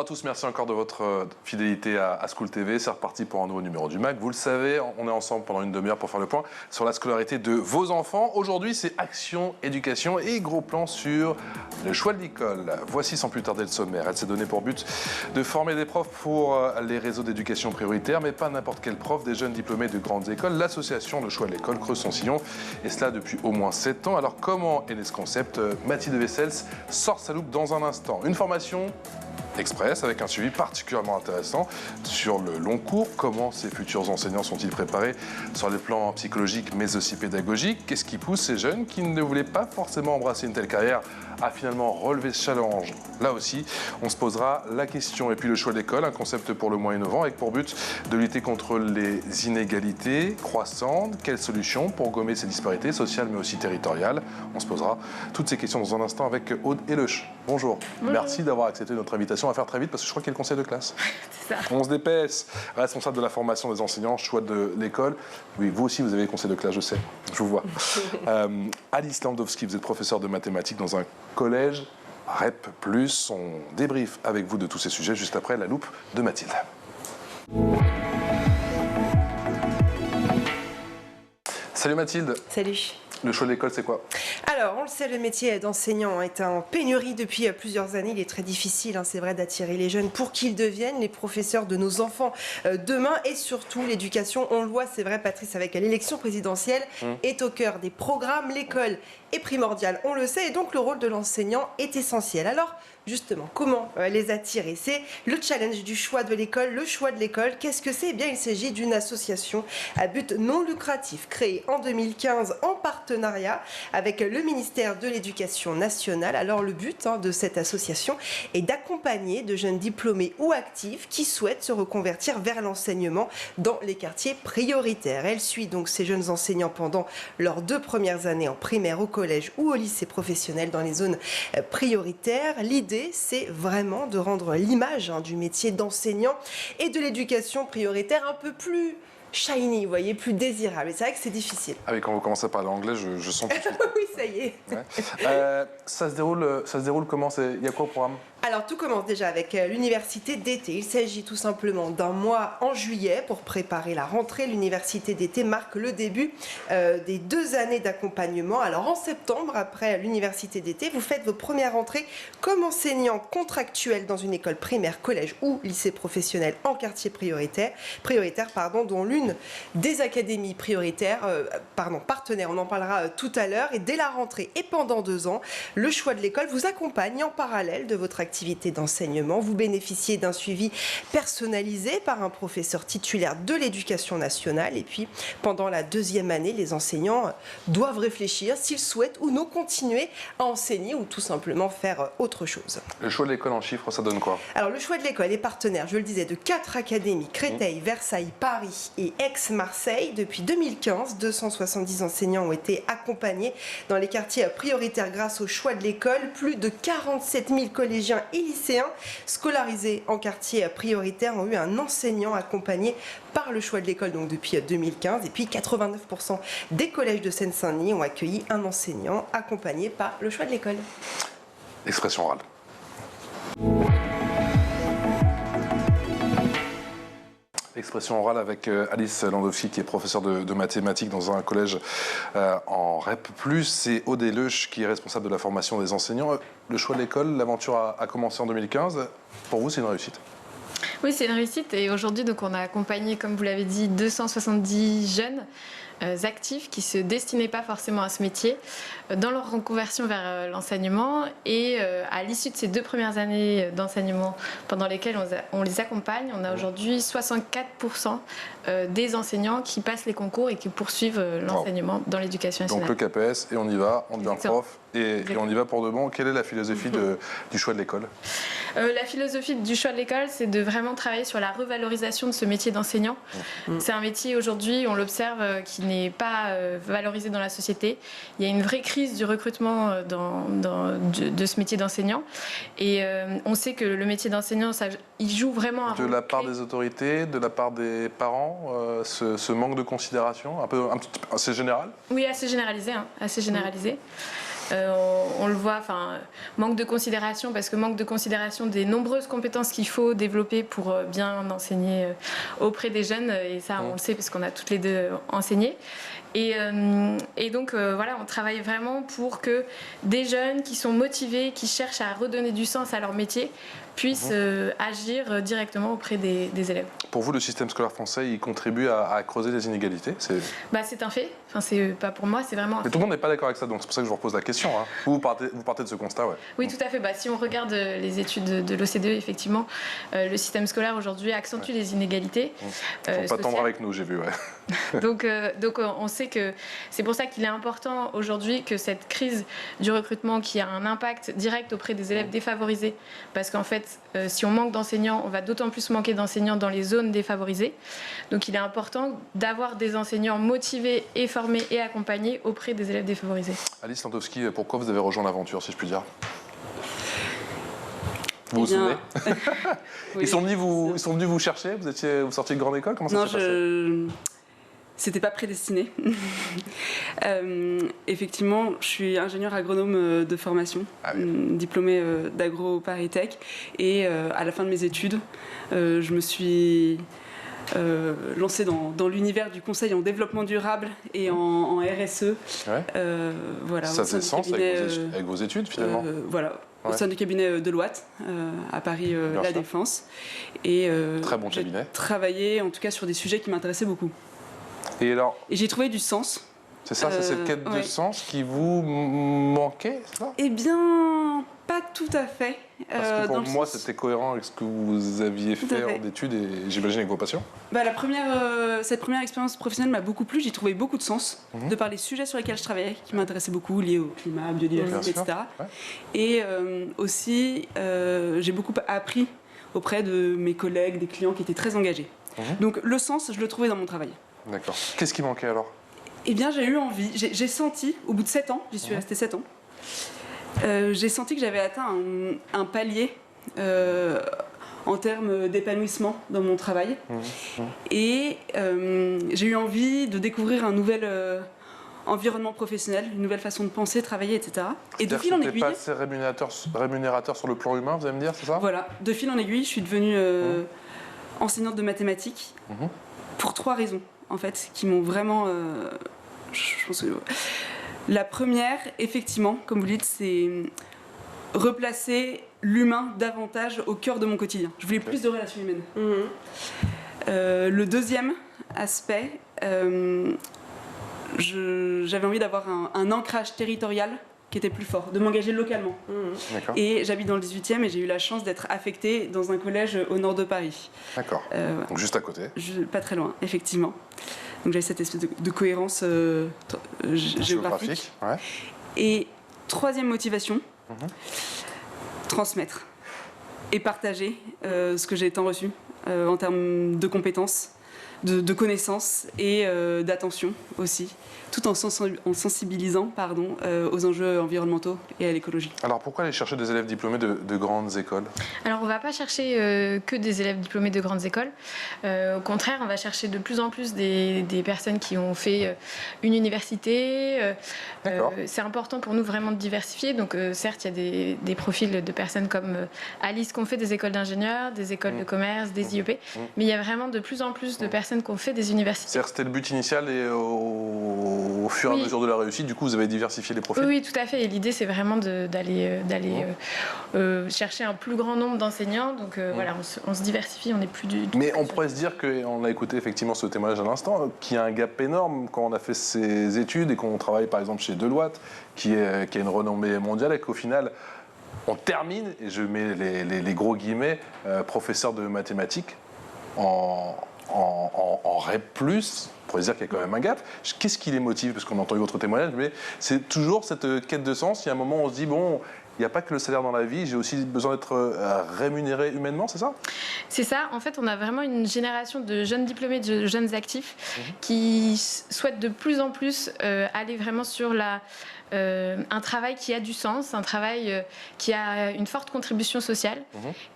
à tous, merci encore de votre fidélité à School TV. C'est reparti pour un nouveau numéro du MAC. Vous le savez, on est ensemble pendant une demi-heure pour faire le point sur la scolarité de vos enfants. Aujourd'hui, c'est action, éducation et gros plan sur le choix de l'école. Voici sans plus tarder le sommaire. Elle s'est donnée pour but de former des profs pour les réseaux d'éducation prioritaire, mais pas n'importe quel prof, des jeunes diplômés de grandes écoles. L'association Le Choix de l'école creuse son sillon, et cela depuis au moins 7 ans. Alors comment est né ce concept? Mathilde Wessels sort sa loupe dans un instant. Une formation express avec un suivi particulièrement intéressant sur le long cours. Comment ces futurs enseignants sont-ils préparés sur les plans psychologiques mais aussi pédagogiques? Qu'est-ce qui pousse ces jeunes qui ne voulaient pas forcément embrasser une telle carrière à finalement relever ce challenge? Là aussi, on se posera la question. Et puis le choix de l'école, un concept pour le moins innovant avec pour but de lutter contre les inégalités croissantes. Quelles solutions pour gommer ces disparités sociales mais aussi territoriales? On se posera toutes ces questions dans un instant avec Aude Heleuch. Bonjour. Merci d'avoir accepté notre invitation. On va faire très vite parce que je crois qu'il y a le conseil de classe. C'est ça. On se dépêche. Responsable de la formation des enseignants, choix de l'école. Oui, vous aussi, vous avez le conseil de classe, je sais. Je vous vois. Alice Landowski, vous êtes professeure de mathématiques dans un collège REP+. On débrief avec vous de tous ces sujets juste après la loupe de Mathilde. Salut Mathilde. Salut. Le choix de l'école, c'est quoi? Alors, on le sait, le métier d'enseignant est en pénurie depuis plusieurs années. Il est très difficile, c'est vrai, d'attirer les jeunes pour qu'ils deviennent les professeurs de nos enfants demain. Et surtout, l'éducation, on le voit, c'est vrai, Patrice, avec l'élection présidentielle, est au cœur des programmes. L'école est primordiale, on le sait, et donc le rôle de l'enseignant est essentiel. Alors, justement, comment les attirer? C'est le challenge du choix de l'école. Le choix de l'école, qu'est-ce que c'est? Eh bien, il s'agit d'une association à but non lucratif créée en 2015 en partenariat avec le ministère de l'Éducation nationale. Alors, le but de cette association est d'accompagner de jeunes diplômés ou actifs qui souhaitent se reconvertir vers l'enseignement dans les quartiers prioritaires. Elle suit donc ces jeunes enseignants pendant leurs 2 premières années en primaire, au collège ou au lycée professionnel dans les zones prioritaires. L'idée, c'est vraiment de rendre l'image du métier d'enseignant et de l'éducation prioritaire un peu plus shiny, vous voyez, plus désirable. Et c'est vrai que c'est difficile. Ah oui, quand vous commencez à parler anglais, je sens tout de suite. Oui, ça y est. Ouais. Ça se déroule comment? Il y a quoi au programme? Alors, tout commence déjà avec l'université d'été. Il s'agit tout simplement d'un mois en juillet pour préparer la rentrée. L'université d'été marque le début des 2 années d'accompagnement. Alors, en septembre, après l'université d'été, vous faites vos premières rentrées comme enseignant contractuel dans une école primaire, collège ou lycée professionnel en quartier prioritaire, dont l'une des académies partenaires, on en parlera tout à l'heure. Et dès la rentrée et pendant 2 ans, le choix de l'école vous accompagne en parallèle de votre activité d'enseignement. Vous bénéficiez d'un suivi personnalisé par un professeur titulaire de l'Éducation nationale. Et puis, pendant la 2e année, les enseignants doivent réfléchir s'ils souhaitent ou non continuer à enseigner ou tout simplement faire autre chose. Le choix de l'école en chiffres, ça donne quoi? Alors, le choix de l'école est partenaire, je le disais, de 4 académies, Créteil, Versailles, Paris et Aix-Marseille. Depuis 2015, 270 enseignants ont été accompagnés dans les quartiers prioritaires grâce au choix de l'école. Plus de 47 000 collégiens et lycéens scolarisés en quartier prioritaire ont eu un enseignant accompagné par le choix de l'école donc depuis 2015. Et puis 89% des collèges de Seine-Saint-Denis ont accueilli un enseignant accompagné par le choix de l'école. Expression orale. Expression orale avec Alice Landowski, qui est professeure de mathématiques dans un collège en REP+. C'est Aude Heleuch qui est responsable de la formation des enseignants. Le choix de l'école, l'aventure a commencé en 2015. Pour vous, c'est une réussite? Oui, c'est une réussite. Et aujourd'hui, donc, on a accompagné, comme vous l'avez dit, 270 jeunes actifs qui ne se destinaient pas forcément à ce métier dans leur reconversion vers l'enseignement. Et à l'issue de ces 2 premières années d'enseignement pendant lesquelles on les accompagne, on a aujourd'hui 64% des enseignants qui passent les concours et qui poursuivent l'enseignement dans l'éducation nationale. Donc le KPS, et on y va, on devient prof, et on y va pour de bon. Quelle est la philosophie du choix de l'école? La philosophie du choix de l'école, c'est de vraiment travailler sur la revalorisation de ce métier d'enseignant. C'est un métier aujourd'hui, on l'observe, qui n'est pas valorisé dans la société. Il y a une vraie crise du recrutement de ce métier d'enseignant. Et on sait que le métier d'enseignant, il joue vraiment un De rôle la part clé. des autorités, de la part des parents, ce manque de considération, assez général? Oui, assez généralisé, hein, assez généralisé. On le voit, manque de considération, parce que manque de considération des nombreuses compétences qu'il faut développer pour bien enseigner auprès des jeunes, et ça on le sait parce qu'on a toutes les deux enseigné. Et donc voilà, on travaille vraiment pour que des jeunes qui sont motivés, qui cherchent à redonner du sens à leur métier, puissent agir directement auprès des élèves. Pour vous, le système scolaire français, il contribue à creuser les inégalités? C'est un fait, c'est pas pour moi, c'est vraiment un Mais fait. tout le monde n'est pas d'accord avec ça, donc c'est pour ça que je vous repose la question. Hein. Vous partez de ce constat, ouais. Oui, tout à fait. Si on regarde les études de l'OCDE, effectivement, le système scolaire aujourd'hui accentue les inégalités. Faut pas tendre avec nous, j'ai vu, ouais. Donc on sait que c'est pour ça qu'il est important aujourd'hui que cette crise du recrutement qui a un impact direct auprès des élèves défavorisés, parce qu'en fait, si on manque d'enseignants, on va d'autant plus manquer d'enseignants dans les zones défavorisées. Donc il est important d'avoir des enseignants motivés et formés et accompagnés auprès des élèves défavorisés. Alice Landowski, pourquoi vous avez rejoint l'aventure, si je puis dire? Vous vous Eh bien, souvenez? oui. Ils sont venus vous chercher? Vous sortiez de grande école? Comment ça Non, s'est passé? C'était pas prédestiné. Effectivement, je suis ingénieure agronome de formation, diplômée d'agro-paris-tech. Et à la fin de mes études, je me suis lancée dans l'univers du conseil en développement durable et en RSE. Ouais. Voilà, Ça faisait sens avec vos études, finalement? Voilà. Ouais. Au sein du cabinet Deloitte, à Paris, La sûr. Défense. Et Très bon cabinet. j'ai travaillé, en tout cas, sur des sujets qui m'intéressaient beaucoup. Et alors, Et j'ai trouvé du sens. c'est ça, c'est cette quête de ouais. sens qui vous manquait, c'est ça? Eh bien, pas tout à fait. Parce que pour dans le moi, sens- c'était cohérent avec ce que vous aviez Tout à fait fait. en études et j'imagine avec vos passions. Cette première expérience professionnelle m'a beaucoup plu. J'y trouvais beaucoup de sens, de par les sujets sur lesquels je travaillais, qui m'intéressaient beaucoup, liés au climat, biodiversité, Bien sûr, etc. ouais. Et aussi, j'ai beaucoup appris auprès de mes collègues, des clients qui étaient très engagés. Donc le sens, je le trouvais dans mon travail. D'accord. Qu'est-ce qui manquait alors? Eh bien, j'ai eu envie, j'ai senti, au bout de 7 ans, j'y suis restée 7 ans, j'ai senti que j'avais atteint un palier en termes d'épanouissement dans mon travail. Et j'ai eu envie de découvrir un nouvel environnement professionnel, une nouvelle façon de penser, travailler, etc. Et de fil en C'était aiguille, pas assez rémunérateur sur le plan humain, vous allez me dire, c'est ça? voilà, de fil en aiguille, je suis devenue enseignante de mathématiques pour 3 raisons, en fait, qui m'ont vraiment... je pense que... La première, effectivement, comme vous dites, c'est replacer l'humain davantage au cœur de mon quotidien. Je voulais plus de relations humaines. Le deuxième aspect, j'avais envie d'avoir un ancrage territorial qui était plus fort, de m'engager localement. D'accord. Et j'habite dans le 18e et j'ai eu la chance d'être affectée dans un collège au nord de Paris. D'accord. Donc juste à côté. Pas très loin, effectivement. Donc j'avais cette espèce de cohérence géographique. Ouais. Et troisième motivation, transmettre et partager ce que j'ai tant reçu en termes de compétences, de connaissances et d'attention aussi, tout en sensibilisant aux enjeux environnementaux et à l'écologie. Alors pourquoi aller chercher des élèves diplômés de grandes écoles? Alors on ne va pas chercher que des élèves diplômés de grandes écoles. Au contraire, on va chercher de plus en plus des personnes qui ont fait une université. D'accord. C'est important pour nous vraiment de diversifier. Donc certes, il y a des profils de personnes comme Alice qui ont fait des écoles d'ingénieurs, des écoles de commerce, des IEP. Mais il y a vraiment de plus en plus de personnes qui ont fait des universités. C'est-à-dire que c'était le but initial et au fur et à Oui. mesure de la réussite, du coup, vous avez diversifié les profils? Oui, tout à fait. Et l'idée, c'est vraiment d'aller chercher un plus grand nombre d'enseignants. Donc voilà, on se diversifie, on n'est plus du tout... Mais on pourrait se dire qu'on a écouté effectivement ce témoignage à l'instant, qu'il y a un gap énorme quand on a fait ses études et qu'on travaille par exemple chez Deloitte, qui a une renommée mondiale, et qu'au final, on termine, et je mets les gros guillemets, professeur de mathématiques en REP+, on pourrait se dire qu'il y a quand même un gap. Qu'est-ce qui les motive? Parce qu'on a entendu votre témoignage, mais c'est toujours cette quête de sens. Il y a un moment où on se dit, bon, il n'y a pas que le salaire dans la vie, j'ai aussi besoin d'être rémunéré humainement, c'est ça? C'est ça. En fait, on a vraiment une génération de jeunes diplômés, de jeunes actifs qui souhaitent de plus en plus aller vraiment sur un travail qui a du sens, un travail qui a une forte contribution sociale.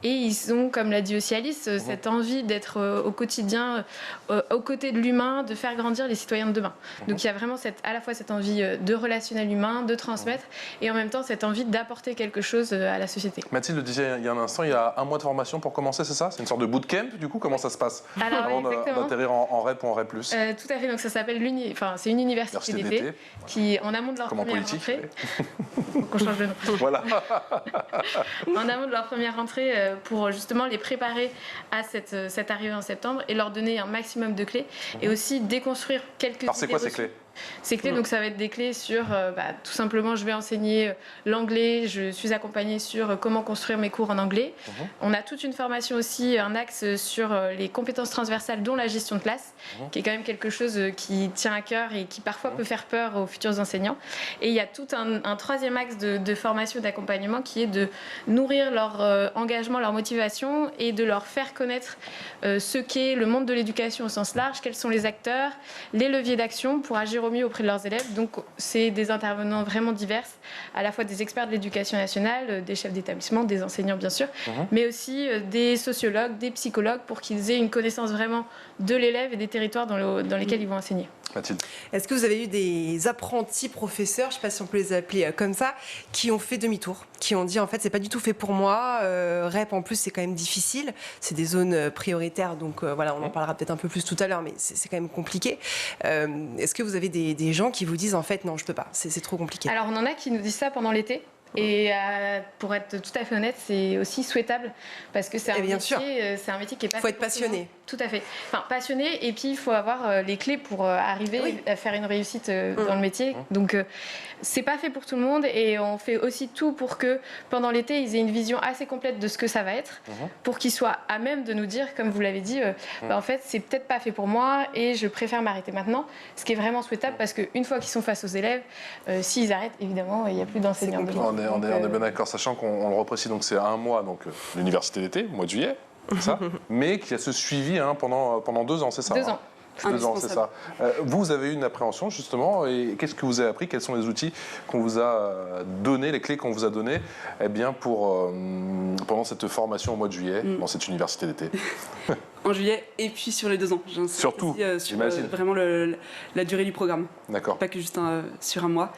Et ils ont, comme l'a dit aussi Alice, cette envie d'être au quotidien, aux côtés de l'humain, de faire grandir les citoyens de demain. Donc il y a vraiment à la fois cette envie de relationnel humain, de transmettre, et en même temps cette envie d'apporter quelque chose à la société. Mathilde le disait il y a un instant, il y a 1 mois de formation pour commencer, c'est ça? C'est une sorte de bootcamp, du coup? Comment ça se passe avant d'atterrir en REP ou en REP+? Tout à fait, donc ça s'appelle c'est une université d'été qui, en amont de leur première rentrée, qu'on change de nom. Voilà. En amont de leur première rentrée, pour justement les préparer à cette arrivée en septembre et leur donner un maximum de clés et aussi déconstruire quelques idées. Alors c'est quoi ces clés? Ces clés, donc ça va être des clés sur, tout simplement, je vais enseigner l'anglais, je suis accompagnée sur comment construire mes cours en anglais. On a toute une formation aussi, un axe sur les compétences transversales, dont la gestion de classe, qui est quand même quelque chose qui tient à cœur et qui parfois peut faire peur aux futurs enseignants. Et il y a tout un troisième axe de formation et d'accompagnement qui est de nourrir leur engagement, leur motivation et de leur faire connaître ce qu'est le monde de l'éducation au sens large, quels sont les acteurs, les leviers d'action pour agir au mieux auprès de leurs élèves. Donc c'est des intervenants vraiment divers, à la fois des experts de l'éducation nationale, des chefs d'établissement, des enseignants bien sûr, mais aussi des sociologues, des psychologues pour qu'ils aient une connaissance vraiment de l'élève et des territoires dans lesquels ils vont enseigner. Mathilde. Est-ce que vous avez eu des apprentis professeurs, je ne sais pas si on peut les appeler comme ça, qui ont fait demi-tour, qui ont dit en fait c'est pas du tout fait pour moi, REP en plus c'est quand même difficile, c'est des zones prioritaires, donc voilà, on en parlera peut-être un peu plus tout à l'heure, mais c'est quand même compliqué. Est-ce que vous avez des gens qui vous disent en fait non je peux pas, c'est trop compliqué? Alors on en a qui nous disent ça pendant l'été. Et pour être tout à fait honnête, c'est aussi souhaitable parce que c'est un métier qui est pas. Il faut être passionné. Tout à fait. Enfin, passionné, et puis il faut avoir les clés pour arriver à faire une réussite dans le métier. Donc c'est pas fait pour tout le monde et on fait aussi tout pour que pendant l'été ils aient une vision assez complète de ce que ça va être, pour qu'ils soient à même de nous dire, comme vous l'avez dit, en fait c'est peut-être pas fait pour moi et je préfère m'arrêter maintenant. Ce qui est vraiment souhaitable parce qu'une fois qu'ils sont face aux élèves, s'ils arrêtent, évidemment il n'y a plus d'enseignants. On est bien d'accord, sachant qu'on le reprécise, donc c'est 1 mois, donc l'université d'été, au mois de juillet, c'est ça, mais qui a ce suivi pendant 2 ans, c'est ça? 2 ans. 2 ans, c'est ça. Vous avez eu une appréhension justement, et qu'est-ce que vous avez appris? Quels sont les outils qu'on vous a donnés, les clés qu'on vous a données pendant cette formation au mois de juillet, dans cette université d'été? En juillet, et puis sur les 2 ans. Surtout, j'imagine. Vraiment la durée du programme. D'accord. Pas que juste sur 1 mois.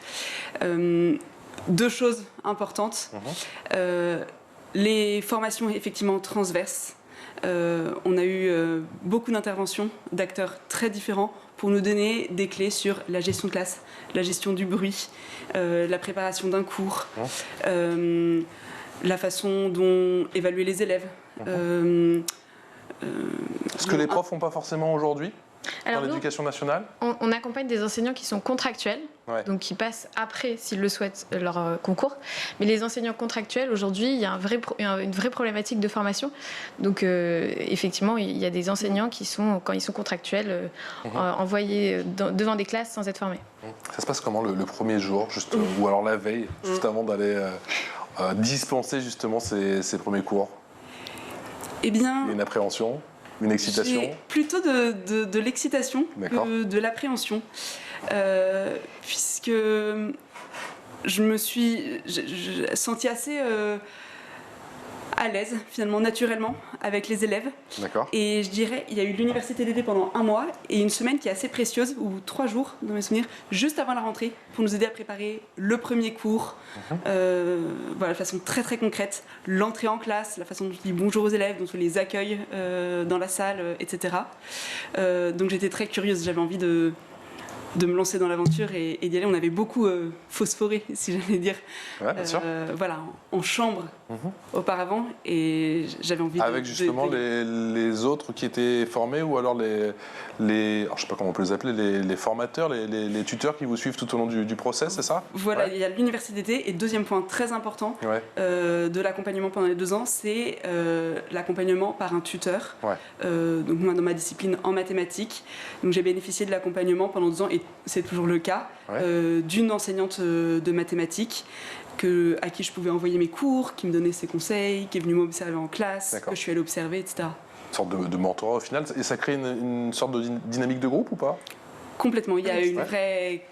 2 choses importantes. Les formations effectivement transverses. On a eu beaucoup d'interventions d'acteurs très différents pour nous donner des clés sur la gestion de classe, la gestion du bruit, la préparation d'un cours, la façon dont évaluer les élèves. Ce que les profs n'ont pas forcément aujourd'hui dans l'éducation nationale? On accompagne des enseignants qui sont contractuels, donc qui passent après, s'ils le souhaitent, leur concours. Mais les enseignants contractuels, aujourd'hui, il y a une vraie problématique de formation. Donc, effectivement, il y a des enseignants qui sont, quand ils sont contractuels, envoyés devant des classes sans être formés. Ça se passe comment le premier jour, ou alors la veille, juste avant d'aller dispenser justement ces premiers cours? Eh bien, il y a une appréhension? Une excitation? Plutôt de l'excitation que de l'appréhension. Puisque je me suis sentie assez à l'aise, finalement, naturellement, avec les élèves. D'accord. Et je dirais, il y a eu l'université d'été pendant 1 mois et une semaine qui est assez précieuse, ou 3 jours, dans mes souvenirs, juste avant la rentrée, pour nous aider à préparer le premier cours, voilà, de façon très très concrète, l'entrée en classe, la façon dont on dit bonjour aux élèves, dont on les accueille dans la salle, etc. Donc j'étais très curieuse, j'avais envie de me lancer dans l'aventure et d'y aller. On avait beaucoup phosphoré, si j'allais dire, bien sûr. voilà, en chambre auparavant, et j'avais envie avec justement les autres qui étaient formés, ou alors alors, je sais pas comment on peut les appeler, les formateurs, les tuteurs qui vous suivent tout au long du process, c'est ça? Voilà, il y a l'université d'été, et deuxième point très important de l'accompagnement pendant les 2 ans, c'est l'accompagnement par un tuteur. Donc moi, dans ma discipline en mathématiques, donc j'ai bénéficié de l'accompagnement pendant 2 ans, et c'est toujours le cas, d'une enseignante de mathématiques à qui je pouvais envoyer mes cours, qui me donnait ses conseils, qui est venue m'observer en classe, que je suis allée observer, etc. Une sorte de mentorat au final, et ça crée une sorte de dynamique de groupe ou pas? Complètement, il y a une vraie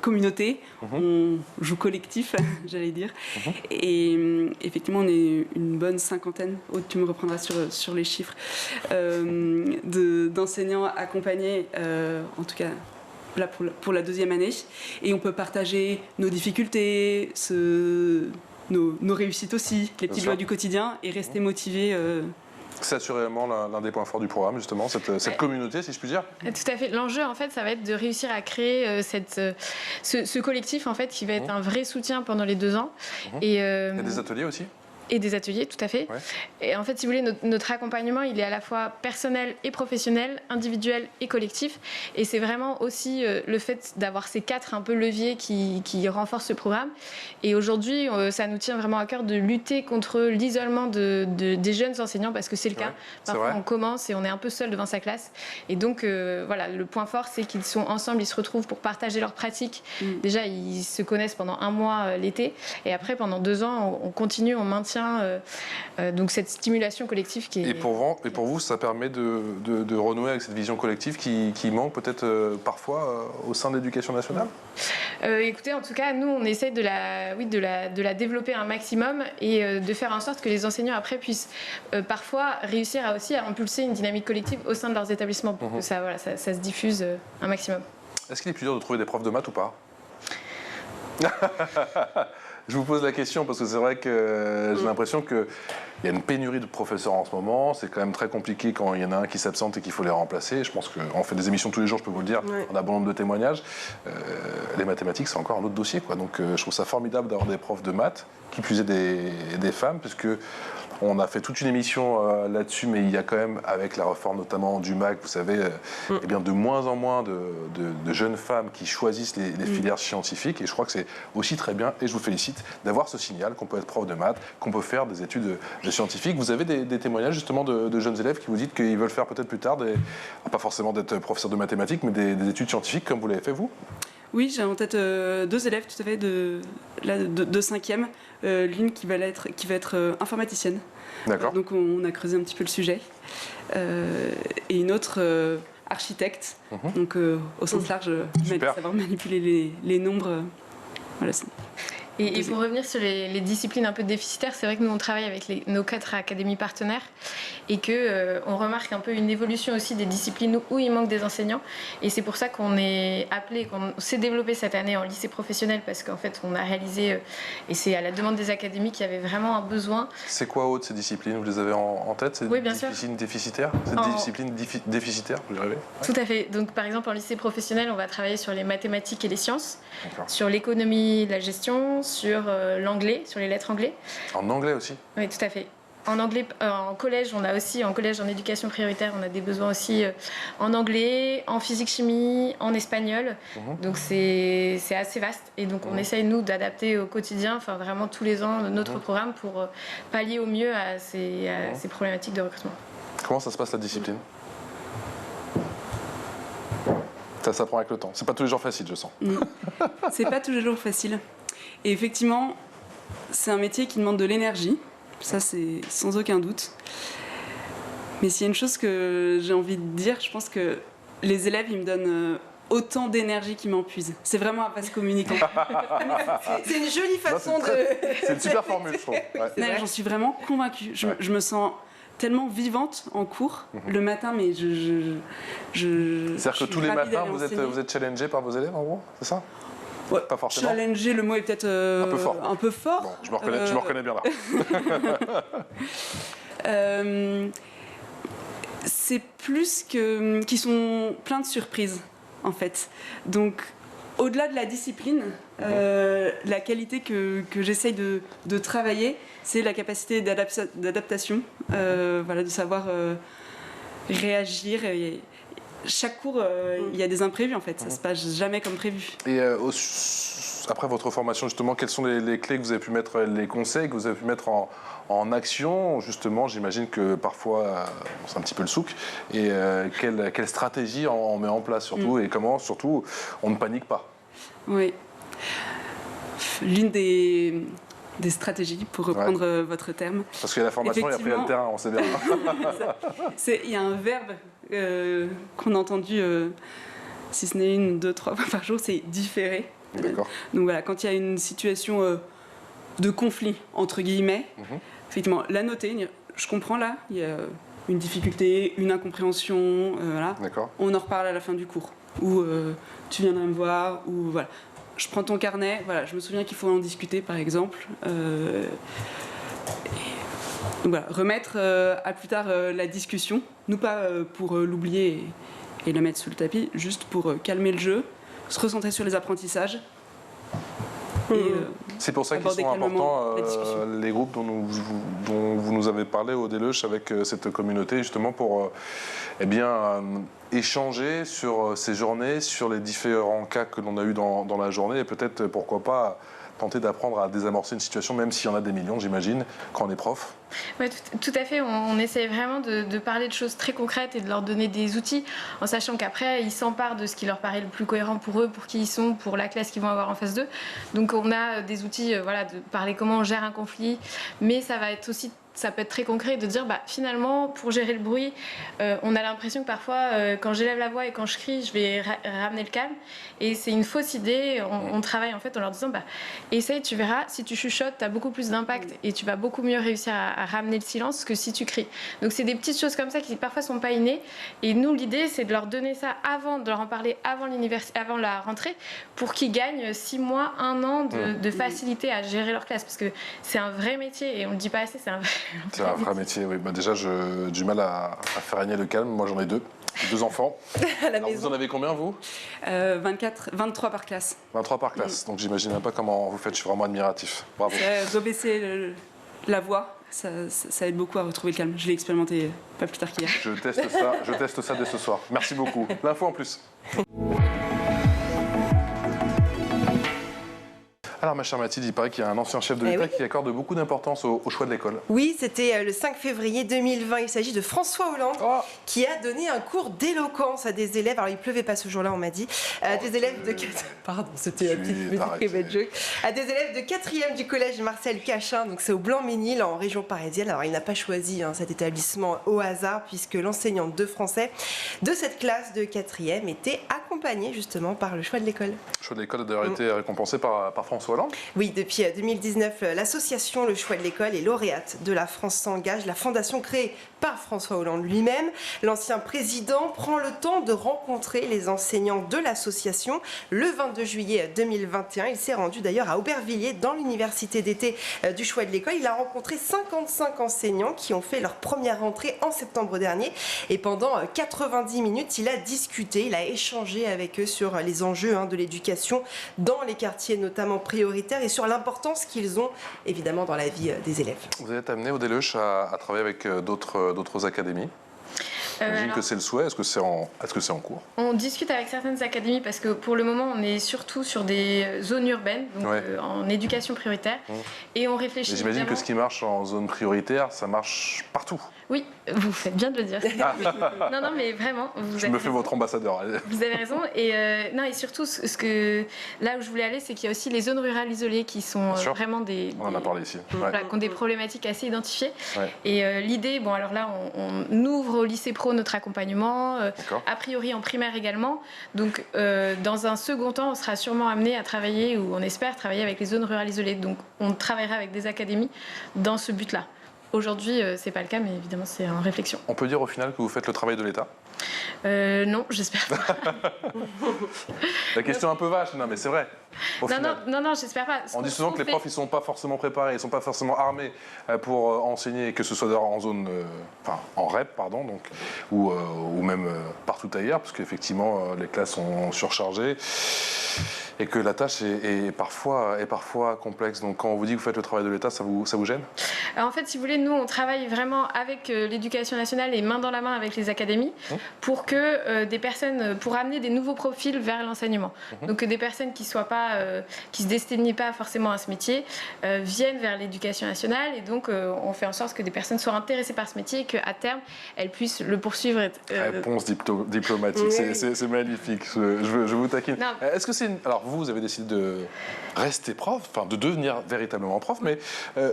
communauté, on joue collectif, j'allais dire. Et effectivement, on est une bonne cinquantaine, Aude, tu me reprendras sur les chiffres, d'enseignants accompagnés, en tout cas là pour la 2e année. Et on peut partager nos difficultés, nos réussites aussi, les petites joies du quotidien et rester motivés. C'est assurément l'un des points forts du programme, justement, cette communauté, si je puis dire. Tout à fait. L'enjeu, en fait, ça va être de réussir à créer ce collectif, en fait, qui va être un vrai soutien pendant les 2 ans. Il y a des ateliers aussi. Et des ateliers, tout à fait. Ouais. Et en fait, si vous voulez, notre accompagnement, il est à la fois personnel et professionnel, individuel et collectif. Et c'est vraiment aussi le fait d'avoir ces 4 un peu leviers qui renforcent ce programme. Et aujourd'hui, ça nous tient vraiment à cœur de lutter contre l'isolement des jeunes enseignants, parce que c'est le cas. Parfois, on commence et on est un peu seul devant sa classe. Et donc, voilà, le point fort, c'est qu'ils sont ensemble, ils se retrouvent pour partager leurs pratiques. Déjà, ils se connaissent pendant 1 mois l'été. Et après, pendant 2 ans, on continue, on maintient donc cette stimulation collective qui est... Et pour vous, ça permet de renouer avec cette vision collective qui manque peut-être parfois au sein de l'éducation nationale. Écoutez, en tout cas, nous, on essaie de la développer un maximum et de faire en sorte que les enseignants après puissent parfois réussir aussi à impulser une dynamique collective au sein de leurs établissements pour que ça se diffuse un maximum. Est-ce qu'il est plus dur de trouver des profs de maths ou pas? Je vous pose la question parce que c'est vrai que j'ai l'impression qu'il y a une pénurie de professeurs en ce moment. C'est quand même très compliqué quand il y en a un qui s'absente et qu'il faut les remplacer. Je pense qu'on fait des émissions tous les jours, je peux vous le dire. On a bon nombre de témoignages. Les mathématiques, c'est encore un autre dossier, quoi. Donc je trouve ça formidable d'avoir des profs de maths, qui plus est des femmes, puisque on a fait toute une émission là-dessus, mais il y a quand même, avec la réforme notamment du MAC, vous savez, eh bien, de moins en moins de jeunes femmes qui choisissent les filières scientifiques. Et je crois que c'est aussi très bien, et je vous félicite, d'avoir ce signal qu'on peut être prof de maths, qu'on peut faire des études de scientifiques. Vous avez des témoignages justement de jeunes élèves qui vous disent qu'ils veulent faire peut-être plus tard, pas forcément d'être professeur de mathématiques, mais des études scientifiques comme vous l'avez fait vous? Oui, j'ai en tête 2 élèves tout à fait de 5e, l'une qui va être informaticienne. D'accord. Donc on a creusé un petit peu le sujet. Et une autre architecte, donc au sens large, savoir manipuler les nombres. Voilà. Et pour revenir sur les disciplines un peu déficitaires, c'est vrai que nous on travaille avec nos 4 académies partenaires et qu'on remarque un peu une évolution aussi des disciplines où il manque des enseignants. Et c'est pour ça qu'on est appelé, qu'on s'est développé cette année en lycée professionnel, parce qu'en fait on a réalisé, et c'est à la demande des académies, qu'il y avait vraiment un besoin. C'est quoi autre ces disciplines? Vous les avez en tête? Oui, bien sûr. Disciplines déficitaires? C'est des disciplines déficitaires, vous y arrivez? Tout à fait. Donc par exemple en lycée professionnel, on va travailler sur les mathématiques et les sciences, sur l'économie, la gestion, sur l'anglais, sur les lettres anglais. En anglais aussi? Oui, tout à fait. En anglais, en collège, en éducation prioritaire, on a des besoins aussi en anglais, en physique-chimie, en espagnol. Donc c'est assez vaste. Et donc on essaye, nous, d'adapter au quotidien, enfin vraiment tous les ans, notre programme pour pallier au mieux à ces problématiques de recrutement. Comment ça se passe la discipline? Ça s'apprend avec le temps. C'est pas tous les jours facile, je sens. C'est pas tous les jours facile. Et effectivement, c'est un métier qui demande de l'énergie. Ça, c'est sans aucun doute. Mais s'il y a une chose que j'ai envie de dire, je pense que les élèves, ils me donnent autant d'énergie qu'ils m'en puisent. C'est vraiment un vase communicant. C'est une jolie façon C'est une super formule, je trouve. Ouais. J'en suis vraiment convaincue. Je me sens tellement vivante en cours le matin, mais c'est-à-dire que tous les matins, vous êtes challengé par vos élèves, en gros? C'est ça? Ouais, pas forcément. Challenger, le mot est peut-être un peu fort. Bon, je me reconnais bien là. C'est plus qu'ils sont pleins de surprises, en fait. Donc, au-delà de la discipline, la qualité que j'essaye de travailler, c'est la capacité d'adaptation, de savoir réagir. Et chaque cours, il y a des imprévus, en fait. Ça se passe jamais comme prévu. Et après votre formation, justement, quelles sont les clés que vous avez pu mettre, les conseils que vous avez pu mettre en action? Justement, j'imagine que parfois, c'est un petit peu le souk. Et quelle stratégie on met en place, surtout, et comment, surtout, on ne panique pas? Oui. L'une des stratégies, pour reprendre votre terme. Parce qu'il y a la formation et après il y a le terrain, on sait bien. Il y a un verbe qu'on a entendu si ce n'est 1, 2, 3 fois par jour, c'est différé. D'accord. Donc voilà, quand il y a une situation de conflit, entre guillemets, effectivement, la noter, je comprends là, il y a une difficulté, une incompréhension, voilà. D'accord. On en reparle à la fin du cours. Ou tu viendras me voir, ou voilà. Je prends ton carnet, voilà, je me souviens qu'il faut en discuter par exemple. Donc voilà, remettre à plus tard la discussion, non pas pour l'oublier et la mettre sous le tapis, juste pour calmer le jeu, se recentrer sur les apprentissages. C'est pour ça qu'ils sont importants, les groupes dont vous nous avez parlé au Deloche avec cette communauté, justement pour échanger sur ces journées, sur les différents cas que l'on a eu dans la journée et peut-être, pourquoi pas, tenter d'apprendre à désamorcer une situation, même s'il y en a des millions, j'imagine, quand on est prof. Oui, tout à fait. On essaie vraiment de parler de choses très concrètes et de leur donner des outils, en sachant qu'après, ils s'emparent de ce qui leur paraît le plus cohérent pour eux, pour qui ils sont, pour la classe qu'ils vont avoir en face d'eux. Donc on a des outils, voilà, de parler comment on gère un conflit, mais ça va être aussi... Ça peut être très concret de dire finalement pour gérer le bruit on a l'impression que parfois quand j'élève la voix et quand je crie je vais ramener le calme et c'est une fausse idée. On travaille en fait en leur disant essaye, tu verras, si tu chuchotes tu as beaucoup plus d'impact et tu vas beaucoup mieux réussir à ramener le silence que si tu cries. Donc c'est des petites choses comme ça qui parfois sont pas innées et nous l'idée c'est de leur donner ça avant, de leur en parler avant la rentrée pour qu'ils gagnent 6 mois, 1 an de facilité à gérer leur classe parce que c'est un vrai métier et on le dit pas assez, c'est un vrai métier, oui. Déjà, j'ai du mal à faire régner le calme. Moi, j'en ai 2 enfants. À la Alors, maison. vous en avez combien, vous 23 par classe. 23 par classe. Donc, j'imagine pas comment vous faites. Je suis vraiment admiratif. Bravo. Rebaisser la voix, ça aide beaucoup à retrouver le calme. Je l'ai expérimenté pas plus tard qu'hier. Je teste ça dès ce soir. Merci beaucoup. L'info en plus. Alors, ma chère Mathilde, il paraît qu'il y a un ancien chef de l'État qui accorde beaucoup d'importance au choix de l'école. Oui, c'était le 5 février 2020. Il s'agit de François Hollande qui a donné un cours d'éloquence à des élèves. Alors, il pleuvait pas ce jour-là, on m'a dit. Des élèves de... Pardon, c'était un petit private joke. À des élèves de 4e du collège Marcel Cachin. Donc, c'est au Blanc-Ménil, en région parisienne. Alors, il n'a pas choisi cet établissement au hasard puisque l'enseignante de français de cette classe de 4e était accompagnée justement par le choix de l'école. Le choix de l'école a d'ailleurs été récompensé par François Hollande. Oui, depuis 2019, l'association Le Choix de l'école est lauréate de la France s'engage, la fondation créée par François Hollande lui-même. L'ancien président prend le temps de rencontrer les enseignants de l'association. Le 22 juillet 2021, il s'est rendu d'ailleurs à Aubervilliers, dans l'université d'été du Choix de l'école. Il a rencontré 55 enseignants qui ont fait leur première rentrée en septembre dernier. Et pendant 90 minutes, il a discuté, il a échangé avec eux sur les enjeux de l'éducation dans les quartiers notamment prioritaires et sur l'importance qu'ils ont évidemment dans la vie des élèves. Vous êtes amené au Deloche à travailler avec d'autres académies. J'imagine que c'est le souhait. Est-ce que c'est en cours? On discute avec certaines académies parce que pour le moment on est surtout sur des zones urbaines, donc en éducation prioritaire, et on réfléchit. J'imagine que ce qui marche en zone prioritaire, ça marche partout. Oui, vous faites bien de le dire. Non, mais vraiment. Je me fais votre ambassadeur. Vous avez raison. Et surtout, là où je voulais aller, c'est qu'il y a aussi les zones rurales isolées qui sont vraiment On en a parlé ici. Qui ont des problématiques assez identifiées. Et l'idée, alors là, on ouvre au lycée pro notre accompagnement, a priori en primaire également. Donc, dans un second temps, on sera sûrement amené à travailler, ou on espère travailler avec les zones rurales isolées. Donc, on travaillera avec des académies dans ce but-là. Aujourd'hui, c'est pas le cas, mais évidemment, c'est en réflexion. On peut dire au final que vous faites le travail de l'État? Non, j'espère pas. La question est un peu vache, non mais c'est vrai. Non, j'espère pas. On dit souvent que les profs, ils sont pas forcément préparés, ils sont pas forcément armés pour enseigner, que ce soit en zone, en REP, pardon, donc, ou même partout ailleurs, parce qu'effectivement, les classes sont surchargées. Et que la tâche est parfois complexe. Donc quand on vous dit que vous faites le travail de l'État, ça vous gêne? Alors, en fait, si vous voulez, nous, on travaille vraiment avec l'éducation nationale et main dans la main avec les académies pour que des personnes, pour amener des nouveaux profils vers l'enseignement. Donc que des personnes qui se destinent pas forcément à ce métier viennent vers l'éducation nationale, et donc on fait en sorte que des personnes soient intéressées par ce métier et qu'à terme, elles puissent le poursuivre. Réponse diplomatique, c'est magnifique. Je vous taquine. Est-ce que c'est Alors vous avez décidé de rester prof, de devenir véritablement prof, mais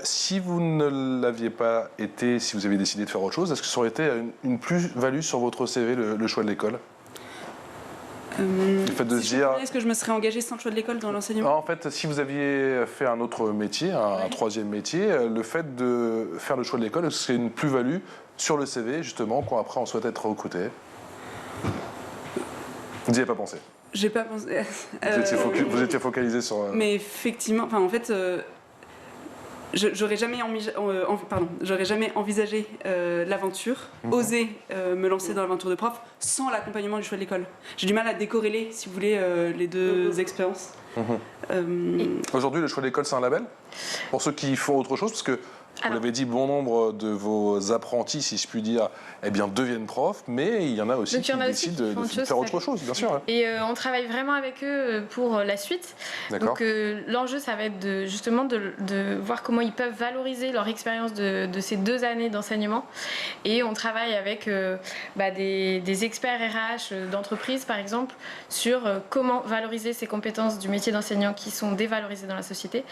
si vous ne l'aviez pas été, si vous aviez décidé de faire autre chose, est-ce que ça aurait été une plus-value sur votre CV, le choix de l'école? Le fait de se dire... Est-ce que je me serais engagée sans le choix de l'école dans l'enseignement? En fait, si vous aviez fait un autre métier, un troisième métier, le fait de faire le choix de l'école, c'est une plus-value sur le CV, justement, quand après on souhaite être recruté. Vous n'y avez pas pensé? J'ai pas pensé. Vous étiez focalisé sur... Mais effectivement, enfin, en fait, j'aurais jamais envisagé l'aventure, osé me lancer dans l'aventure de prof sans l'accompagnement du choix de l'école. J'ai du mal à décorréler, si vous voulez, les deux expériences. Aujourd'hui, le choix de l'école, c'est un label? Pour ceux qui font autre chose, parce que vous l'avez dit, bon nombre de vos apprentis, si je puis dire, eh bien, deviennent profs, mais il y en a aussi qui décident de faire autre chose, bien sûr. Et on travaille vraiment avec eux pour la suite. Donc l'enjeu, ça va être justement de voir comment ils peuvent valoriser leur expérience de ces 2 années d'enseignement. Et on travaille avec des experts RH d'entreprise, par exemple, sur comment valoriser ces compétences du métier d'enseignant qui sont dévalorisées dans la société.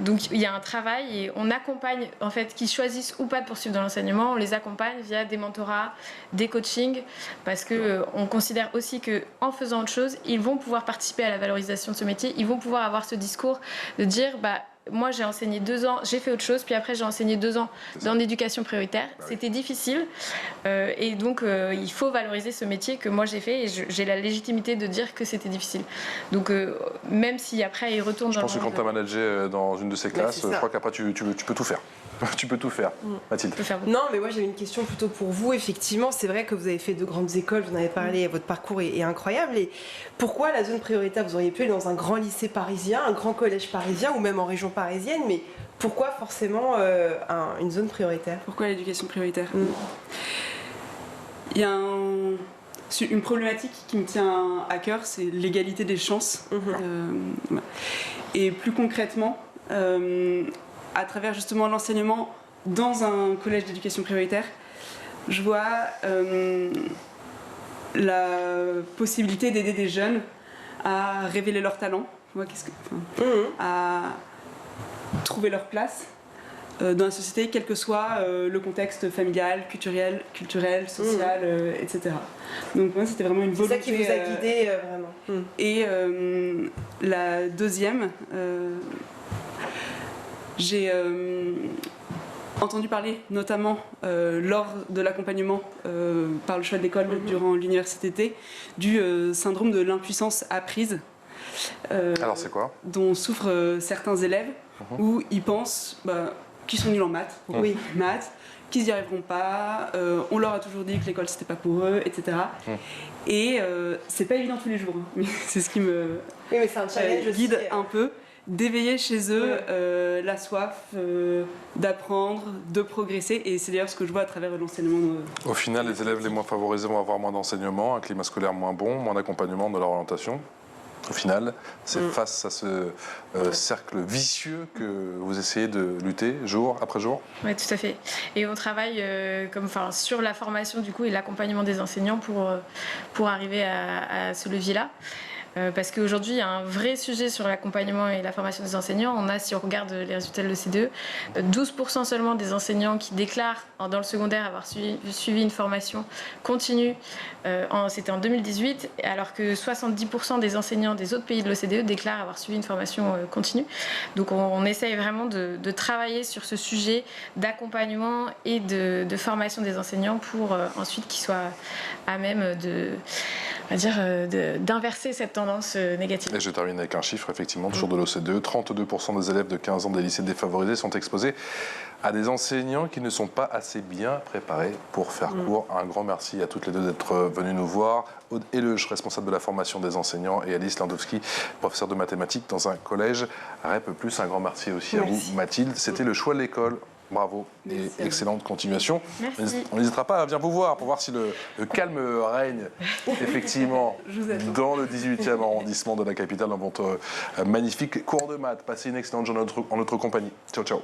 Donc il y a un travail et on accompagne, en fait, qu'ils choisissent ou pas de poursuivre dans l'enseignement, on les accompagne via des mentorats, des coachings, parce qu'on considère aussi qu'en faisant autre chose, ils vont pouvoir participer à la valorisation de ce métier, ils vont pouvoir avoir ce discours de dire moi j'ai enseigné 2 ans, j'ai fait autre chose, puis après j'ai enseigné 2 ans dans l'éducation prioritaire. C'était difficile et donc il faut valoriser ce métier que moi j'ai fait et j'ai la légitimité de dire que c'était difficile. Donc même si après ils retournent dans le monde... Je pense que quand tu as managé dans une de ces classes, je crois qu'après tu peux tout faire. Tu peux tout faire, Mathilde. Non, mais moi j'avais une question plutôt pour vous. Effectivement, c'est vrai que vous avez fait de grandes écoles, vous en avez parlé, votre parcours est incroyable. Et pourquoi la zone prioritaire? Vous auriez pu aller dans un grand lycée parisien, un grand collège parisien ou même en région parisienne, mais pourquoi forcément une zone prioritaire? Pourquoi l'éducation prioritaire? Il y a une problématique qui me tient à cœur, c'est l'égalité des chances. Et plus concrètement, à travers justement l'enseignement dans un collège d'éducation prioritaire, je vois la possibilité d'aider des jeunes à révéler leur talent, à trouver leur place dans la société, quel que soit le contexte familial, culturel, social, etc. Donc moi, c'était vraiment une volonté. C'est ça qui vous a guidé vraiment. Et la deuxième, j'ai entendu parler, notamment lors de l'accompagnement par le choix de l'école durant l'université, du syndrome de l'impuissance apprise. Alors c'est quoi? Dont souffrent certains élèves, où ils pensent qu'ils sont nuls en maths, qu'ils n'y arriveront pas, on leur a toujours dit que l'école c'était pas pour eux, etc. Et c'est pas évident tous les jours, mais c'est ce qui me guide un peu. D'éveiller chez eux la soif d'apprendre, de progresser. Et c'est d'ailleurs ce que je vois à travers l'enseignement. Au final, les élèves les moins favorisés vont avoir moins d'enseignement, un climat scolaire moins bon, moins d'accompagnement de leur orientation. Au final, c'est face à ce cercle vicieux que vous essayez de lutter jour après jour. Oui, tout à fait. Et on travaille sur la formation du coup, et l'accompagnement des enseignants pour arriver à ce levier-là. Parce qu'aujourd'hui, il y a un vrai sujet sur l'accompagnement et la formation des enseignants. On a, si on regarde les résultats de l'OCDE, 12% seulement des enseignants qui déclarent dans le secondaire avoir suivi une formation continue. C'était en 2018, alors que 70% des enseignants des autres pays de l'OCDE déclarent avoir suivi une formation continue. Donc on essaye vraiment de travailler sur ce sujet d'accompagnement et de formation des enseignants pour ensuite qu'ils soient à même d'inverser cette tendance négative. Et je termine avec un chiffre, effectivement, toujours de l'OCDE. 32% des élèves de 15 ans des lycées défavorisés sont exposés à des enseignants qui ne sont pas assez bien préparés pour faire cours. Un grand merci à toutes les deux d'être venues nous voir. Aude Heleuge, responsable de la formation des enseignants, et Alice Landowski, professeure de mathématiques dans un collège REP+. Un grand merci aussi à vous, Mathilde. C'était le choix de l'école. Bravo et excellente continuation. Merci. On n'hésitera pas à venir vous voir pour voir si le calme règne effectivement dans le 18e arrondissement de la capitale dans votre magnifique cours de maths. Passez une excellente journée en notre compagnie. Ciao, ciao.